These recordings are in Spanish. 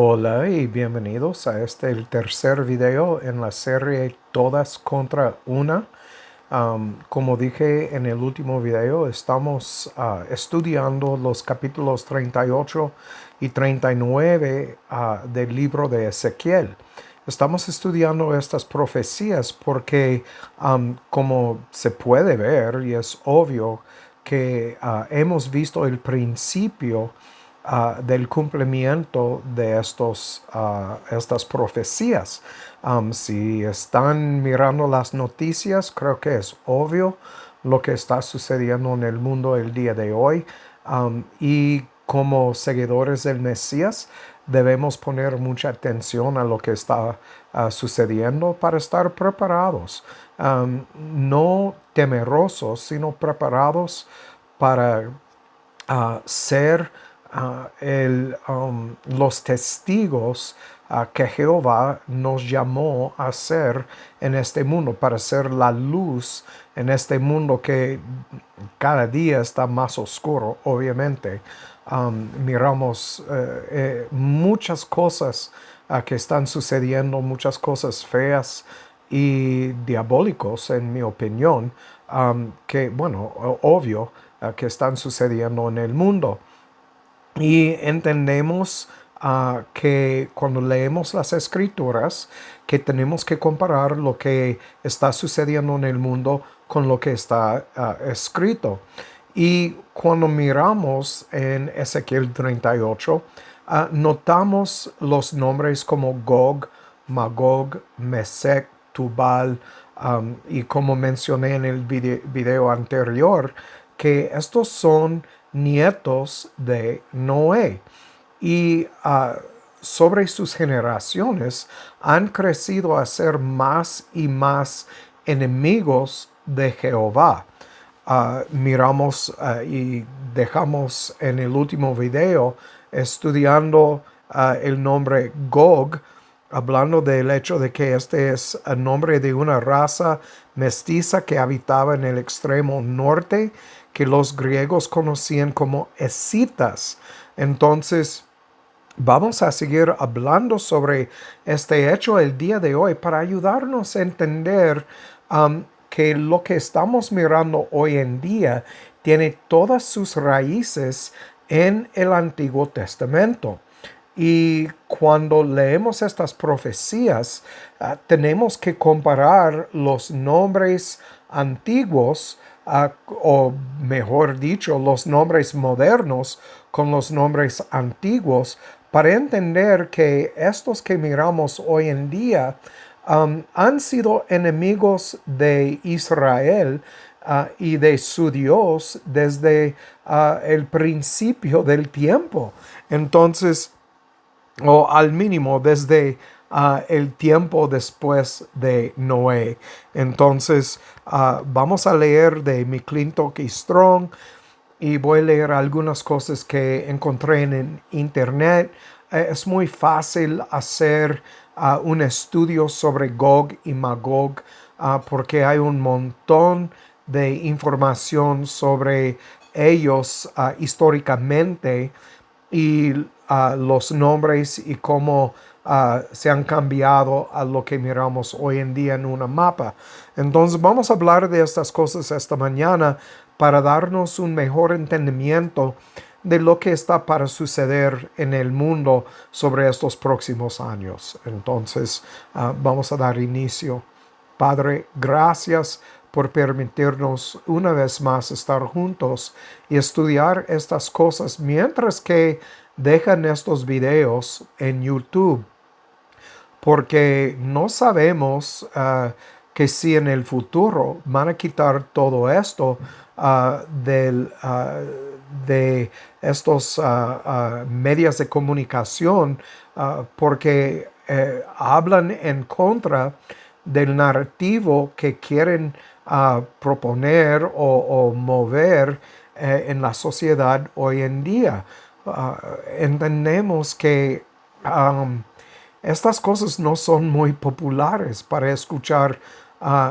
Hola y bienvenidos a el tercer video en la serie Todas contra una. Como dije en el último video, estamos estudiando los capítulos 38 y 39 del libro de Ezequiel. Estamos estudiando estas profecías porque, como se puede ver y es obvio, que hemos visto el principio del cumplimiento de estas profecías. Si están mirando las noticias, creo que es obvio lo que está sucediendo en el mundo el día de hoy. Y como seguidores del Mesías, debemos poner mucha atención a lo que está sucediendo para estar preparados. No temerosos, sino preparados para ser los testigos que Jehová nos llamó a ser en este mundo, para ser la luz en este mundo que cada día está más oscuro, obviamente. Miramos muchas cosas que están sucediendo, muchas cosas feas y diabólicos, en mi opinión, que, bueno, obvio, que están sucediendo en el mundo. Y entendemos que cuando leemos las escrituras, que tenemos que comparar lo que está sucediendo en el mundo con lo que está escrito. Y cuando miramos en Ezequiel 38, notamos los nombres como Gog, Magog, Mesec, Tubal, y como mencioné en el video anterior, que estos son nietos de Noé y sobre sus generaciones han crecido a ser más y más enemigos de Jehová. Miramos y dejamos en el último video estudiando el nombre Gog, hablando del hecho de que este es el nombre de una raza mestiza que habitaba en el extremo norte, que los griegos conocían como escitas. Entonces, vamos a seguir hablando sobre este hecho el día de hoy para ayudarnos a entender que lo que estamos mirando hoy en día tiene todas sus raíces en el Antiguo Testamento. Y cuando leemos estas profecías, tenemos que comparar los nombres antiguos, o mejor dicho, los nombres modernos con los nombres antiguos, para entender que estos que miramos hoy en día han sido enemigos de Israel y de su Dios desde el principio del tiempo. Entonces, o al mínimo desde el tiempo después de Noé. Entonces, vamos a leer de McClintock y Strong y voy a leer algunas cosas que encontré en internet. Es muy fácil hacer un estudio sobre Gog y Magog porque hay un montón de información sobre ellos históricamente y los nombres y cómo se han cambiado a lo que miramos hoy en día en una mapa. Entonces vamos a hablar de estas cosas esta mañana para darnos un mejor entendimiento de lo que está para suceder en el mundo sobre estos próximos años. Entonces vamos a dar inicio. Padre, gracias por permitirnos una vez más estar juntos y estudiar estas cosas mientras que dejan estos videos en YouTube, porque no sabemos que si en el futuro van a quitar todo esto de estos medios de comunicación, porque hablan en contra del narrativo que quieren proponer o mover en la sociedad hoy en día. Entendemos que estas cosas no son muy populares para escuchar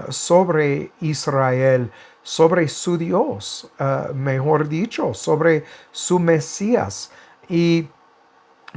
sobre Israel, sobre su Dios, mejor dicho, sobre su Mesías. Y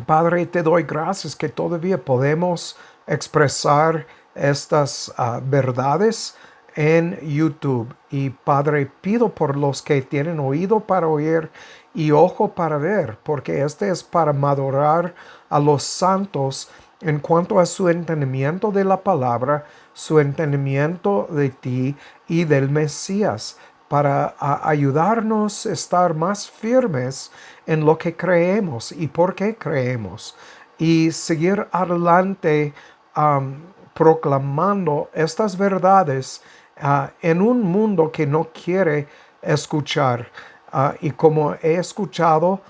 Padre, te doy gracias que todavía podemos expresar estas verdades en YouTube. Y Padre, pido por los que tienen oído para oír y ojo para ver, porque este es para madurar a los santos en cuanto a su entendimiento de la palabra, su entendimiento de ti y del Mesías, para ayudarnos a estar más firmes en lo que creemos y por qué creemos, y seguir adelante proclamando estas verdades en un mundo que no quiere escuchar. Y como he escuchado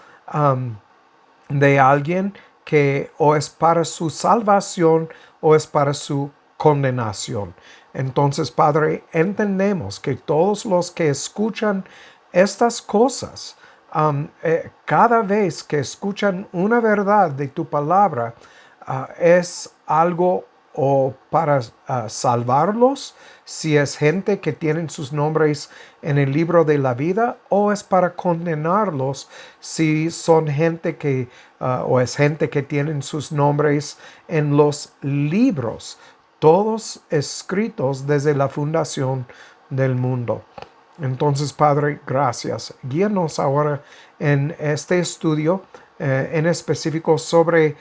de alguien que o es para su salvación o es para su condenación. Entonces, Padre, entendemos que todos los que escuchan estas cosas, cada vez que escuchan una verdad de tu palabra, es algo o para salvarlos, si es gente que tienen sus nombres en el libro de la vida, o es para condenarlos, si son gente que, o es gente que tienen sus nombres en los libros, todos escritos desde la fundación del mundo. Entonces, Padre, gracias. Guíanos ahora en este estudio en específico sobre,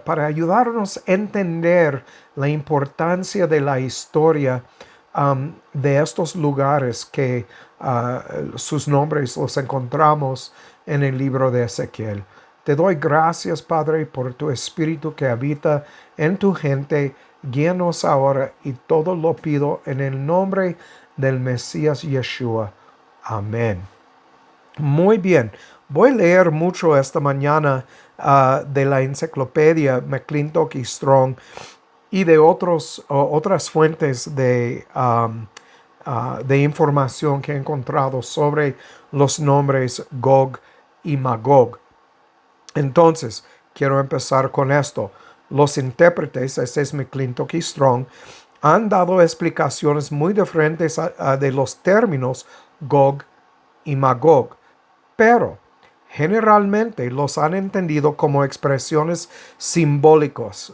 para ayudarnos a entender la importancia de la historia de estos lugares que sus nombres los encontramos en el libro de Ezequiel. Te doy gracias, Padre, por tu Espíritu que habita en tu gente. Guíanos ahora y todo lo pido en el nombre del Mesías Yeshua. Amén. Muy bien. Voy a leer mucho esta mañana de la enciclopedia McClintock y Strong y de otras fuentes de información que he encontrado sobre los nombres Gog y Magog. Entonces, quiero empezar con esto. Los intérpretes, este es McClintock y Strong, han dado explicaciones muy diferentes de los términos Gog y Magog, pero generalmente los han entendido como expresiones simbólicas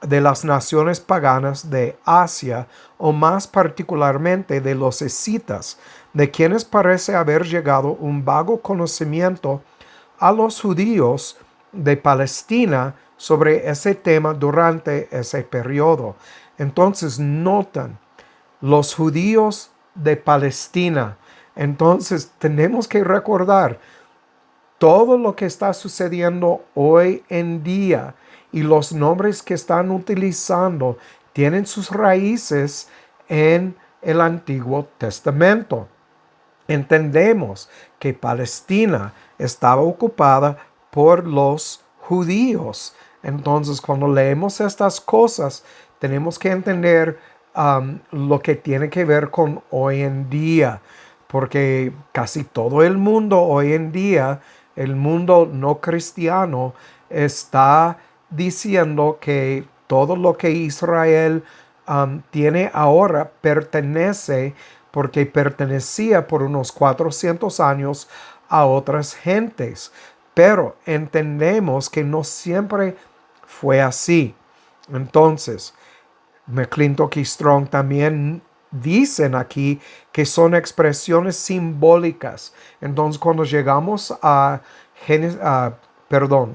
de las naciones paganas de Asia, o más particularmente de los escitas, de quienes parece haber llegado un vago conocimiento a los judíos de Palestina sobre ese tema durante ese periodo. Entonces notan, los judíos de Palestina. Entonces tenemos que recordar todo lo que está sucediendo hoy en día, y los nombres que están utilizando tienen sus raíces en el Antiguo Testamento. Entendemos que Palestina estaba ocupada por los judíos. Entonces, cuando leemos estas cosas, tenemos que entender lo que tiene que ver con hoy en día, porque casi todo el mundo hoy en día, el mundo no cristiano, está diciendo que todo lo que Israel tiene ahora pertenece, porque pertenecía por unos 400 años a otras gentes. Pero entendemos que no siempre fue así. Entonces, McClintock y Strong también dicen aquí que son expresiones simbólicas. Entonces, cuando llegamos a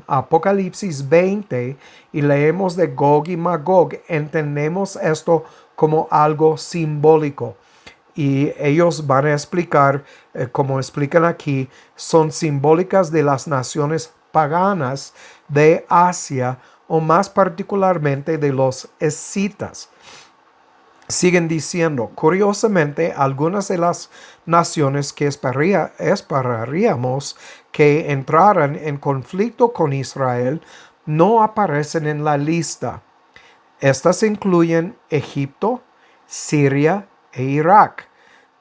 Apocalipsis 20 y leemos de Gog y Magog, entendemos esto como algo simbólico. Y ellos van a explicar, como explican aquí, son simbólicas de las naciones paganas de Asia, o más particularmente de los escitas. Siguen diciendo, curiosamente, algunas de las naciones que esperaríamos que entraran en conflicto con Israel no aparecen en la lista. Estas incluyen Egipto, Siria e Irak.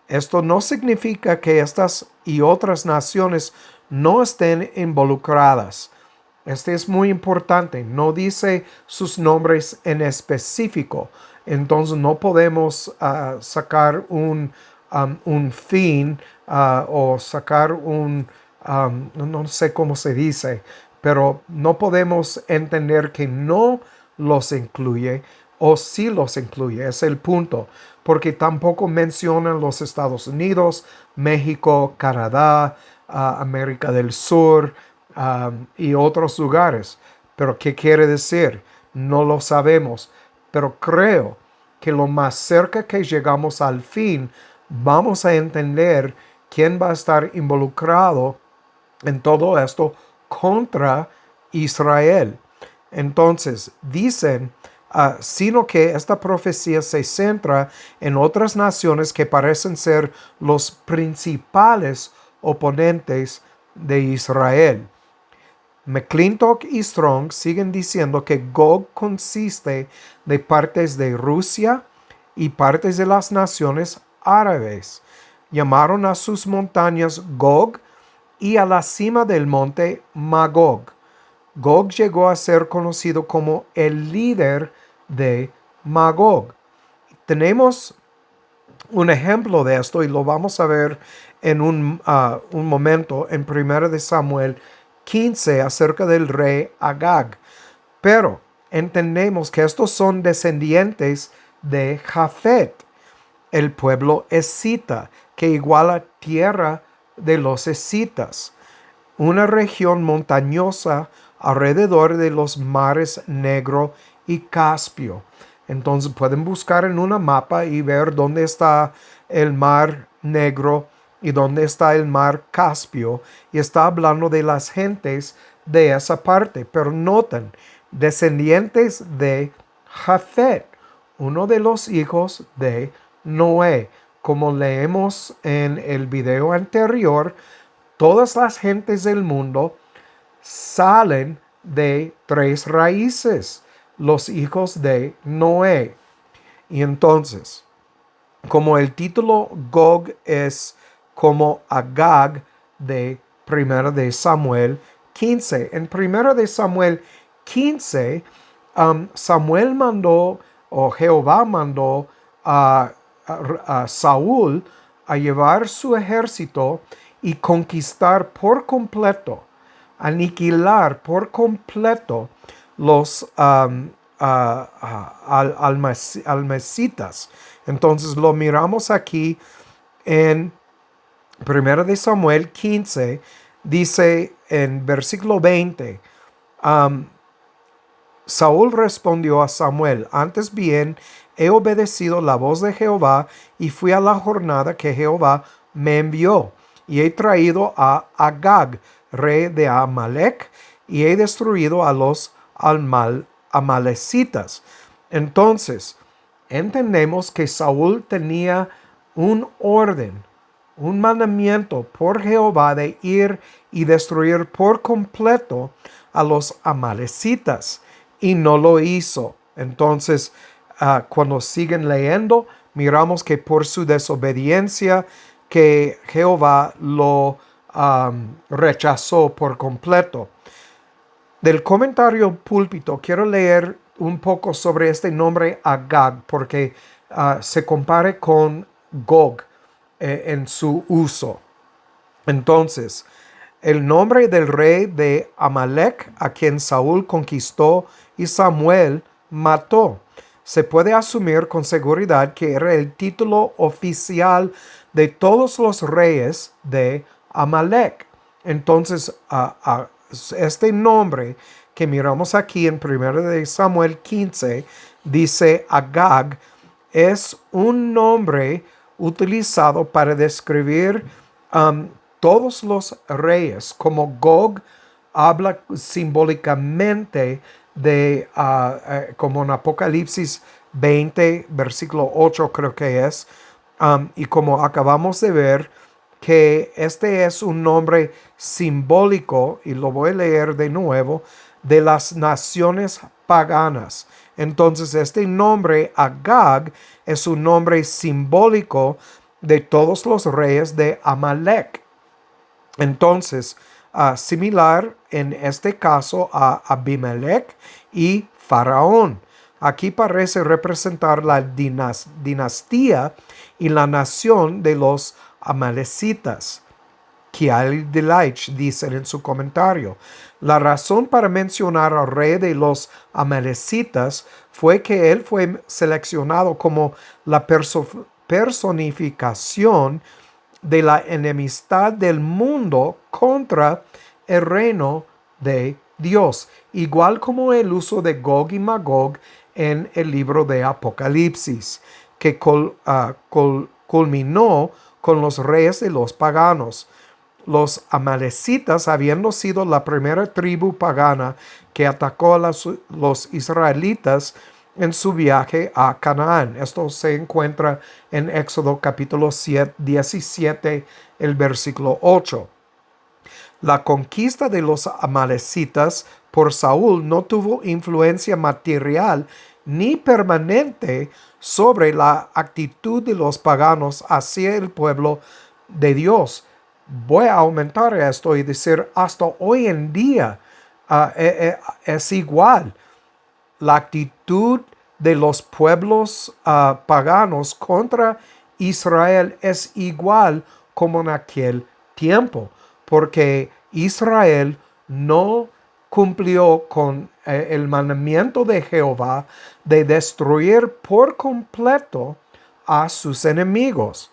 Esto no significa que estas y otras naciones no estén involucradas. Este es muy importante. No dice sus nombres en específico. Entonces no podemos sacar un fin o sacar no sé cómo se dice, pero no podemos entender que no los incluye o sí los incluye. Es el punto, porque tampoco mencionan los Estados Unidos, México, Canadá, América del Sur y otros lugares. Pero ¿qué quiere decir? No lo sabemos, pero creo que lo más cerca que llegamos al fin, vamos a entender quién va a estar involucrado en todo esto contra Israel. Entonces, dicen, sino que esta profecía se centra en otras naciones que parecen ser los principales oponentes de Israel. McClintock y Strong siguen diciendo que Gog consiste de partes de Rusia y partes de las naciones árabes. Llamaron a sus montañas Gog y a la cima del monte Magog. Gog llegó a ser conocido como el líder de Magog. Tenemos un ejemplo de esto y lo vamos a ver en un momento en 1 de Samuel 15 acerca del rey Agag. Pero entendemos que estos son descendientes de Jafet, el pueblo escita, que iguala tierra de los escitas, una región montañosa alrededor de los mares Negro y Caspio. Entonces pueden buscar en una mapa y ver dónde está el mar Negro y dónde está el mar Caspio, y está hablando de las gentes de esa parte. Pero noten, descendientes de Jafet, uno de los hijos de Noé. Como leemos en el video anterior, todas las gentes del mundo salen de tres raíces, los hijos de Noé. Y entonces, como el título Gog es como Agag de 1 de Samuel 15. En 1 de Samuel 15, Samuel mandó, o Jehová mandó a Saúl a llevar su ejército y conquistar por completo, aniquilar por completo los almecitas. Entonces lo miramos aquí en 1 de Samuel 15, dice en versículo 20, Saúl respondió a Samuel: antes bien he obedecido la voz de Jehová y fui a la jornada que Jehová me envió, y he traído a Agag, rey de Amalec, y he destruido a los amalecitas. Entonces, entendemos que Saúl tenía un orden, un mandamiento por Jehová de ir y destruir por completo a los amalecitas, y no lo hizo. Entonces, cuando siguen leyendo, miramos que por su desobediencia, que Jehová lo rechazó por completo. Del comentario Púlpito quiero leer un poco sobre este nombre Agag, porque se compare con Gog en su uso. Entonces, el nombre del rey de Amalec, a quien Saúl conquistó y Samuel mató, se puede asumir con seguridad que era el título oficial de todos los reyes de Amalec. Entonces, este nombre que miramos aquí en 1 de Samuel 15, dice Agag, es un nombre utilizado para describir todos los reyes, como Gog habla simbólicamente de, como en Apocalipsis 20, versículo 8 creo que es, y como acabamos de ver, que este es un nombre simbólico, y lo voy a leer de nuevo, de las naciones paganas. Entonces, este nombre Agag es un nombre simbólico de todos los reyes de Amalec. Entonces, similar en este caso a Abimelech y Faraón. Aquí parece representar la dinastía y la nación de los amalecitas. Kiel Delich dicen en su comentario. La razón para mencionar al rey de los amalecitas fue que él fue seleccionado como la personificación de la enemistad del mundo contra el reino de Dios, igual como el uso de Gog y Magog en el libro de Apocalipsis, que culminó con los reyes de los paganos. Los amalecitas, habiendo sido la primera tribu pagana que atacó a los israelitas en su viaje a Canaán. Esto se encuentra en Éxodo capítulo 17, el versículo 8. La conquista de los amalecitas por Saúl no tuvo influencia material ni permanente sobre la actitud de los paganos hacia el pueblo de Dios. Voy a aumentar esto y decir hasta hoy en día es igual. La actitud de los pueblos paganos contra Israel es igual como en aquel tiempo, porque Israel no cumplió con el mandamiento de Jehová de destruir por completo a sus enemigos.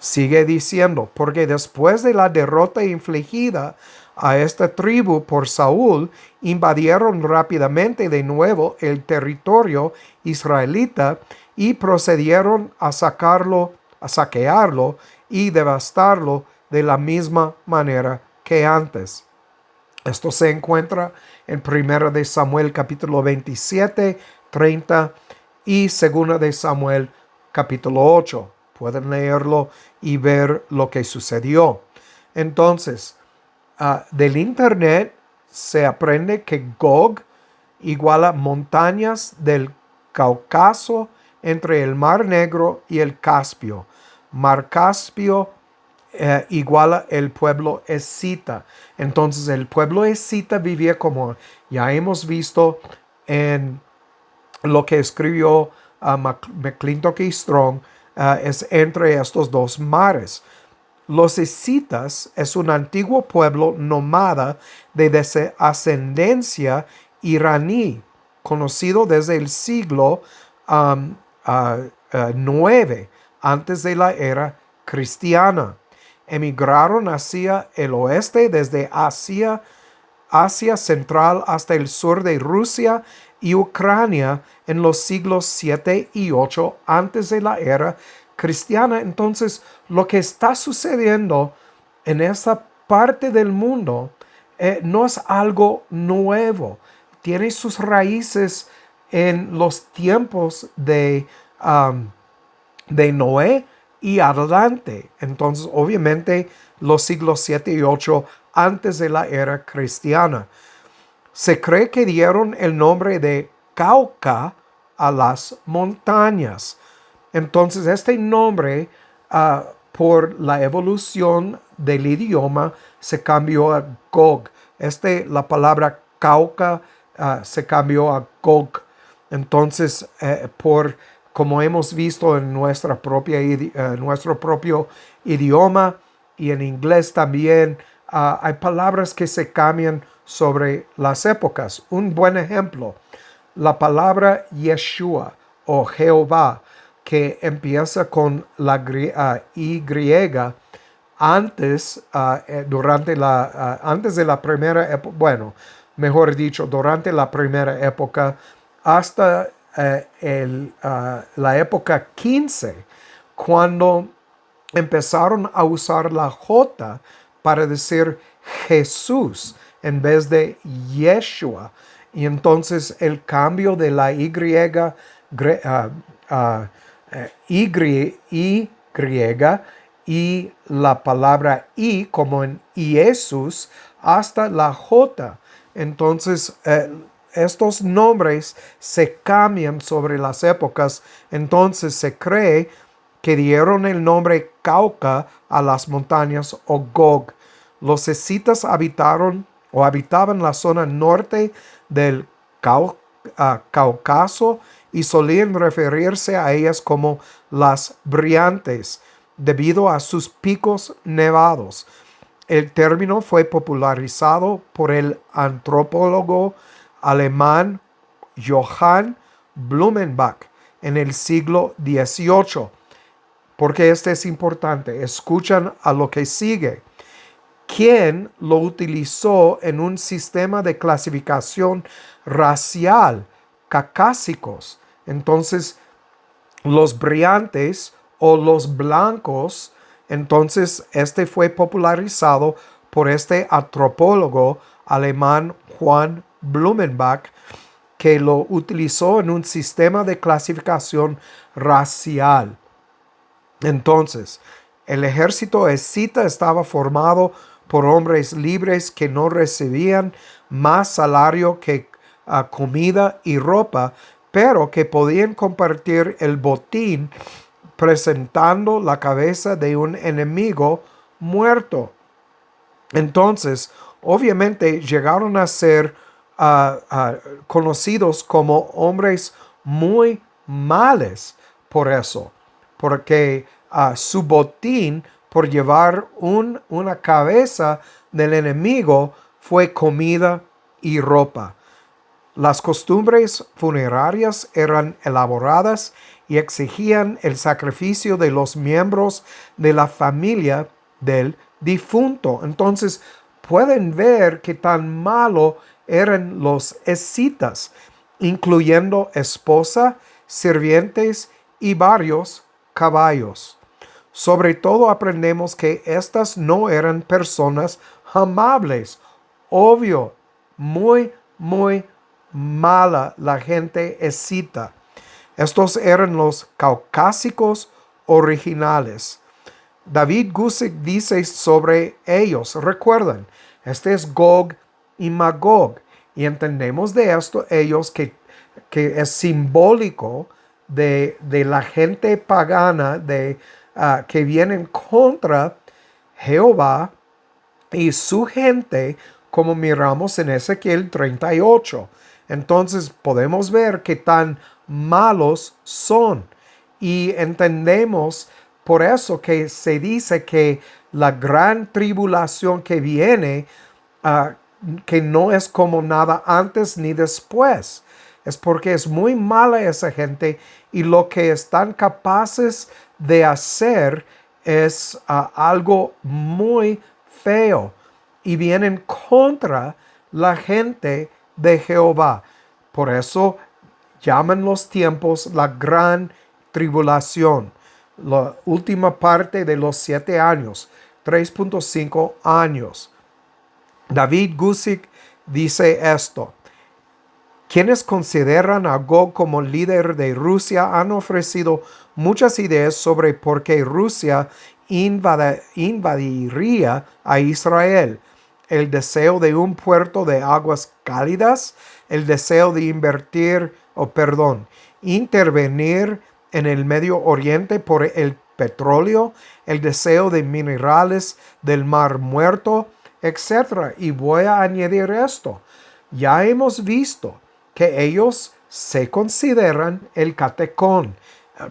Sigue diciendo, porque después de la derrota infligida a esta tribu por Saúl, invadieron rápidamente de nuevo el territorio israelita y procedieron a saquearlo y devastarlo de la misma manera que antes. Esto se encuentra en 1 de Samuel capítulo 27, 30 y 2 de Samuel capítulo 8. Pueden leerlo y ver lo que sucedió. Entonces, del internet se aprende que Gog iguala montañas del Cáucaso entre el Mar Negro y el Caspio. Mar Caspio iguala el pueblo escita. Entonces el pueblo escita vivía, como ya hemos visto en lo que escribió McClintock y Strong, es entre estos dos mares. Los escitas es un antiguo pueblo nómada de ascendencia iraní, conocido desde el siglo IX, antes de la era cristiana. Emigraron hacia el oeste desde Asia Central hasta el sur de Rusia y Ucrania en los siglos 7 y 8 antes de la era cristiana. Entonces, lo que está sucediendo en esa parte del mundo no es algo nuevo. Tiene sus raíces en los tiempos de Noé y adelante. Entonces, obviamente, los siglos 7 y 8 antes de la era cristiana. Se cree que dieron el nombre de Cauca a las montañas. Entonces, este nombre, por la evolución del idioma, se cambió a Gog. La palabra Cauca se cambió a Gog. Entonces, como hemos visto en nuestro propio idioma y en inglés también, hay palabras que se cambian sobre las épocas. Un buen ejemplo, la palabra Yeshua o Jehová, que empieza con la Y antes, antes de la primera época, bueno, mejor dicho, durante la primera época hasta la época 15, cuando empezaron a usar la J para decir Jesús en vez de Yeshua. Y entonces el cambio de la y la palabra I como en Jesús hasta la J. Entonces estos nombres se cambian sobre las épocas. Entonces se cree que dieron el nombre Cauca a las montañas o Gog. Los escitas habitaban la zona norte del Cáucaso y solían referirse a ellas como las brillantes. debido a sus picos nevados. El término fue popularizado por el antropólogo alemán Johann Blumenbach en el siglo XVIII. Porque este es importante. Escuchan a lo que sigue. Quien lo utilizó en un sistema de clasificación racial, caucásicos. Entonces, los brillantes o los blancos. Entonces, este fue popularizado por este antropólogo alemán Juan Blumenbach, que lo utilizó en un sistema de clasificación racial. Entonces, el ejército escita estaba formado por hombres libres que no recibían más salario que comida y ropa, pero que podían compartir el botín presentando la cabeza de un enemigo muerto. Entonces, obviamente llegaron a ser conocidos como hombres muy males por eso, porque su botín por llevar una cabeza del enemigo fue comida y ropa. Las costumbres funerarias eran elaboradas y exigían el sacrificio de los miembros de la familia del difunto. Entonces, pueden ver qué tan malo eran los escitas, incluyendo esposa, sirvientes y varios caballos. Sobre todo aprendemos que estas no eran personas amables. Obvio, muy mala la gente escita. Estos eran los caucásicos originales. David Guzik dice sobre ellos, recuerden, este es Gog y Magog, y entendemos de esto ellos que es simbólico de la gente pagana que vienen contra Jehová y su gente, como miramos en Ezequiel 38. Entonces podemos ver qué tan malos son y entendemos por eso que se dice que la gran tribulación que viene, que no es como nada antes ni después. Es porque es muy mala esa gente y lo que están capaces de hacer es algo muy feo y vienen contra la gente de Jehová. Por eso llaman los tiempos la gran tribulación, la última parte de los 7 años, 3.5 años. David Guzik dice esto: quienes consideran a Gog como líder de Rusia han ofrecido muchas ideas sobre por qué Rusia invadiría a Israel. El deseo de un puerto de aguas cálidas, el deseo de intervenir en el Medio Oriente por el petróleo, el deseo de minerales del Mar Muerto, etc. Y voy a añadir esto. Ya hemos visto que ellos se consideran el catecón.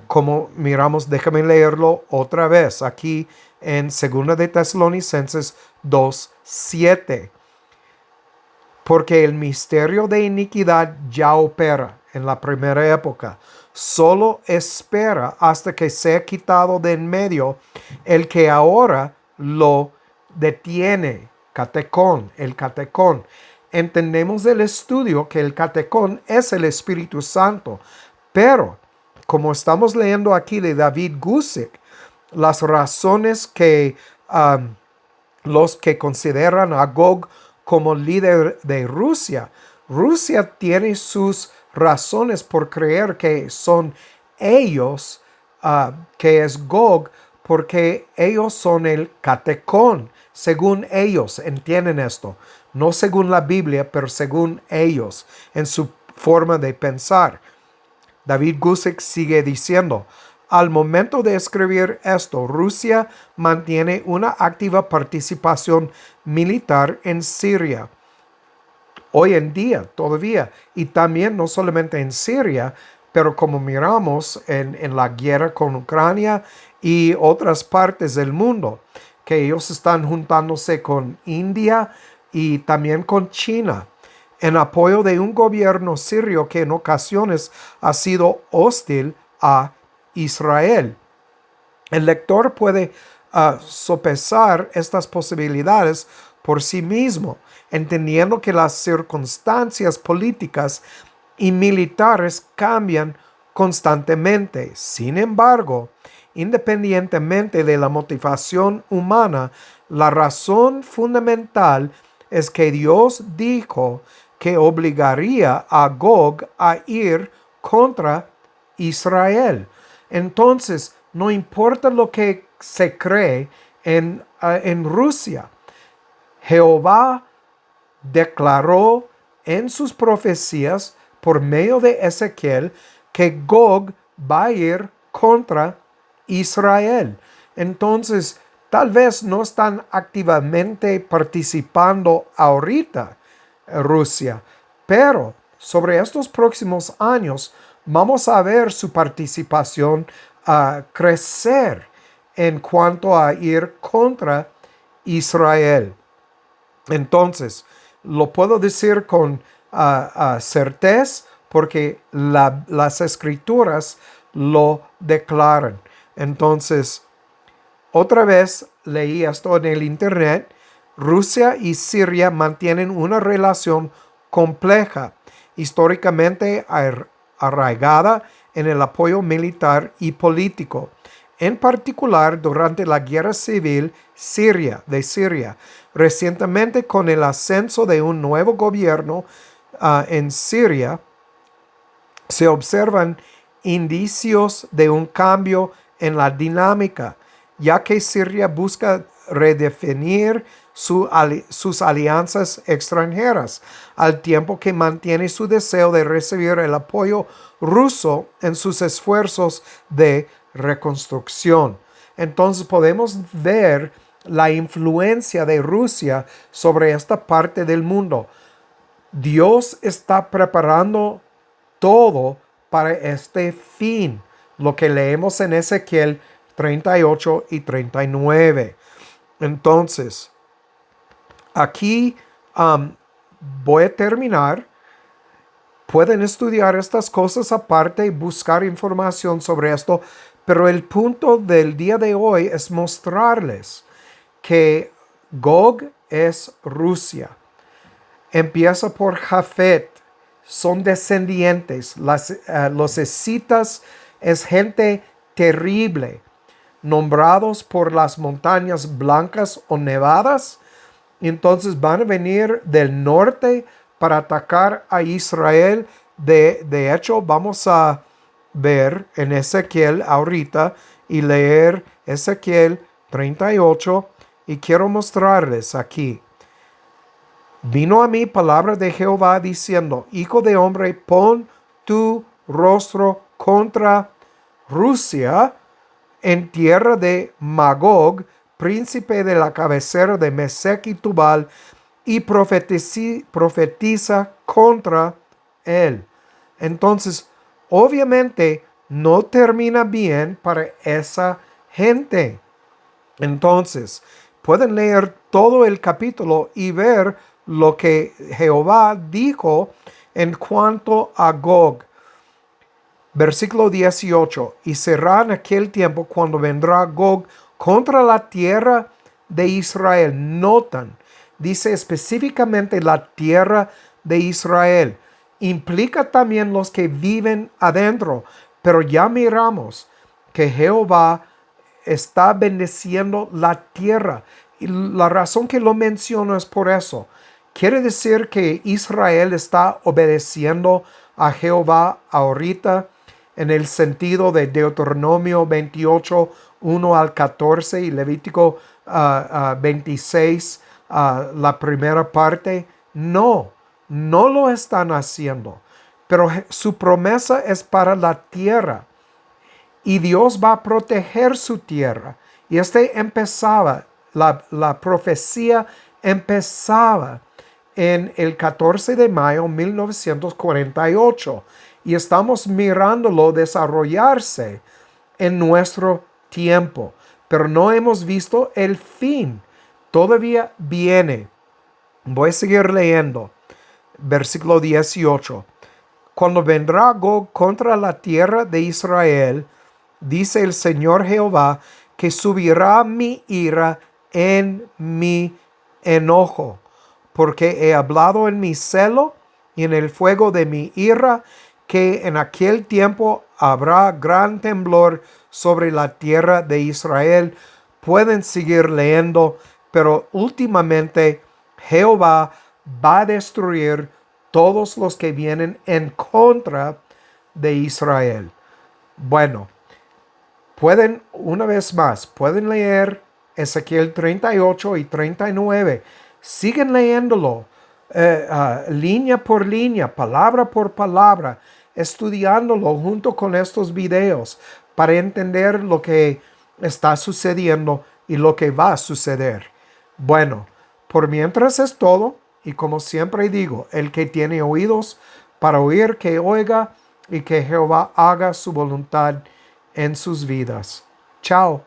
Como miramos, déjame leerlo otra vez aquí en 2 de Tesalonicenses 2:7. Porque el misterio de iniquidad ya opera en la primera época. Solo espera hasta que sea quitado de en medio el que ahora lo detiene. Catecón, el catecón. Entendemos del estudio que el catecón es el Espíritu Santo, pero como estamos leyendo aquí de David Guzik, las razones que los que consideran a Gog como líder de Rusia, Rusia tiene sus razones por creer que son ellos, que es Gog, porque ellos son el catecón, según ellos entienden esto. No según la Biblia, pero según ellos, en su forma de pensar. David Guzik sigue diciendo: al momento de escribir esto, Rusia mantiene una activa participación militar en Siria. Hoy en día todavía, y también no solamente en Siria, Pero como miramos en la guerra con Ucrania y otras partes del mundo, que ellos están juntándose con India y también con China en apoyo de un gobierno sirio que en ocasiones ha sido hostil a Israel. El lector puede sopesar estas posibilidades por sí mismo, entendiendo que las circunstancias políticas y militares cambian constantemente. Sin embargo, independientemente de la motivación humana, la razón fundamental es que Dios dijo que obligaría a Gog a ir contra Israel. Entonces, no importa lo que se cree en Rusia, Jehová declaró en sus profecías por medio de Ezequiel que Gog va a ir contra Israel. Entonces, tal vez no están activamente participando ahorita Rusia, pero sobre estos próximos años vamos a ver su participación crecer en cuanto a ir contra Israel. Entonces, lo puedo decir con certeza porque las escrituras lo declaran. Entonces, otra vez leí esto en el internet. Rusia y Siria mantienen una relación compleja, históricamente arraigada en el apoyo militar y político, en particular durante la guerra civil de Siria. Recientemente, con el ascenso de un nuevo gobierno en Siria, se observan indicios de un cambio en la dinámica, ya que Siria busca redefinir sus alianzas extranjeras, al tiempo que mantiene su deseo de recibir el apoyo ruso en sus esfuerzos de reconstrucción. Entonces podemos ver la influencia de Rusia sobre esta parte del mundo. Dios está preparando todo para este fin, lo que leemos en Ezequiel 38 y 39. Entonces, aquí voy a terminar. Pueden estudiar estas cosas aparte y buscar información sobre esto, pero el punto del día de hoy es mostrarles que Gog es Rusia. Empieza por Jafet, son descendientes. Los escitas es gente terrible, nombrados por las montañas blancas o nevadas. Entonces van a venir del norte para atacar a Israel. De hecho, vamos a ver en Ezequiel ahorita y leer Ezequiel 38 y quiero mostrarles aquí. Vino a mí palabra de Jehová diciendo: Hijo de hombre, pon tu rostro contra Rusia en tierra de Magog, príncipe de la cabecera de Mesec y Tubal, y profetiza contra él. Entonces, obviamente, no termina bien para esa gente. Entonces, pueden leer todo el capítulo y ver lo que Jehová dijo en cuanto a Gog. Versículo 18. Y será en aquel tiempo cuando vendrá Gog contra la tierra de Israel. Notan, dice específicamente la tierra de Israel. Implica también los que viven adentro. Pero ya miramos que Jehová está bendeciendo la tierra. Y la razón que lo menciono es por eso. Quiere decir que Israel está obedeciendo a Jehová ahorita en el sentido de Deuteronomio 28, 1 al 14 y Levítico 26, la primera parte. No, no lo están haciendo. Pero su promesa es para la tierra. Y Dios va a proteger su tierra. Y empezaba, la profecía empezaba en el 14 de mayo de 1948. y estamos mirándolo desarrollarse en nuestro tiempo, pero no hemos visto el fin. Todavía viene. Voy a seguir leyendo. Versículo 18. Cuando vendrá Gog contra la tierra de Israel, dice el Señor Jehová, que subirá mi ira en mi enojo, porque he hablado en mi celo y en el fuego de mi ira, que en aquel tiempo habrá gran temblor sobre la tierra de Israel. Pueden seguir leyendo, pero últimamente Jehová va a destruir todos los que vienen en contra de Israel. Bueno, pueden, una vez más, pueden leer Ezequiel 38 y 39. Siguen leyéndolo, línea por línea, palabra por palabra, estudiándolo junto con estos videos para entender lo que está sucediendo y lo que va a suceder. Bueno, por mientras es todo, y como siempre digo, el que tiene oídos para oír, que oiga, y que Jehová haga su voluntad en sus vidas. Chao.